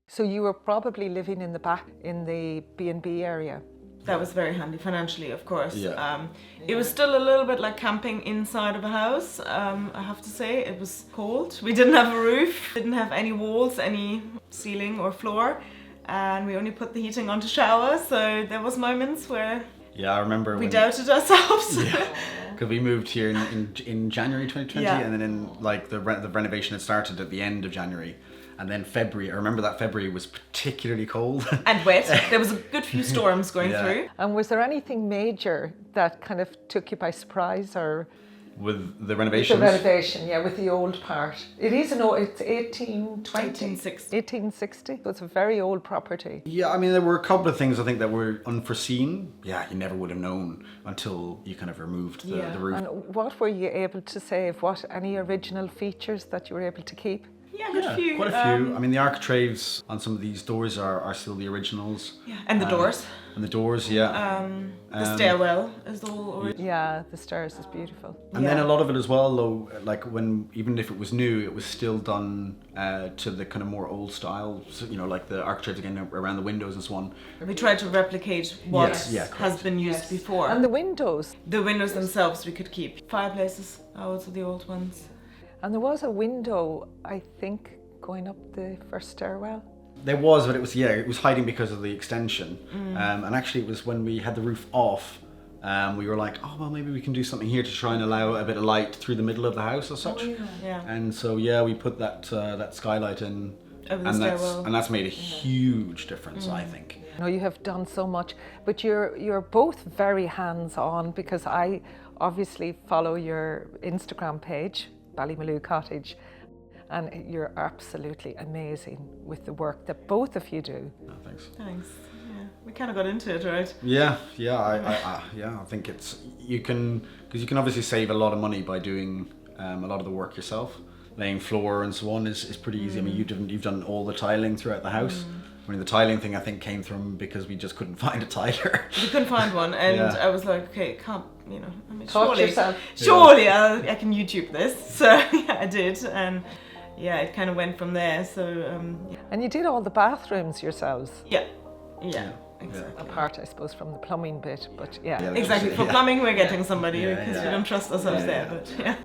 So you were probably living in the back in the B&B area. That was very handy financially, of course. Yeah. It was still a little bit like camping inside of a house, I have to say. It was cold. We didn't have a roof, didn't have any walls, any ceiling or floor, and we only put the heating on to shower, so there was moments where I remember we doubted ourselves. Because we moved here in January 2020, and then the renovation had started at the end of January. And then February, I remember that February was particularly cold. And wet. There was a good few storms going through. And was there anything major that kind of took you by surprise, or? With the renovations? The renovation, yeah, with the old part. It is it's 1860. 1860. So it's a very old property. Yeah, I mean, there were a couple of things I think that were unforeseen. Yeah, you never would have known until you kind of removed the roof. And what were you able to save? Any original features that you were able to keep? Yeah, quite a few. I mean, the architraves on some of these doors are still the originals. Yeah, and the doors. And the doors, yeah. The stairwell is all original. Yeah, the stairs is beautiful. And then a lot of it as well, though, like even if it was new, it was still done to the kind of more old style, so, like the architraves again around the windows and so on. We tried to replicate what has been used before. And the windows? The windows themselves we could keep. Fireplaces, also the old ones. And there was a window, I think, going up the first stairwell. There was, but it was hiding because of the extension. And actually it was when we had the roof off, we were like, oh, well, maybe we can do something here to try and allow a bit of light through the middle of the house or such. Yeah. And so, we put that skylight in. Over the stairwell. And that's made a huge difference, I think. You have done so much, but you're both very hands-on, because I obviously follow your Instagram page, Ballymaloe Cottage, and you're absolutely amazing with the work that both of you do. Oh, thanks. Thanks. Yeah, we kind of got into it, right? I think you can obviously save a lot of money by doing a lot of the work yourself. Laying floor and so on is pretty easy. I mean, you've done all the tiling throughout the house. I mean, the tiling thing I think came from because we just couldn't find a tiler. We couldn't find one, and I was like, okay, can't, I mean, surely I can YouTube this. So I did, and it kind of went from there. So and you did all the bathrooms yourselves. Yeah, exactly. Apart, I suppose, from the plumbing bit, but exactly. For plumbing, we're getting somebody because we don't trust ourselves there. But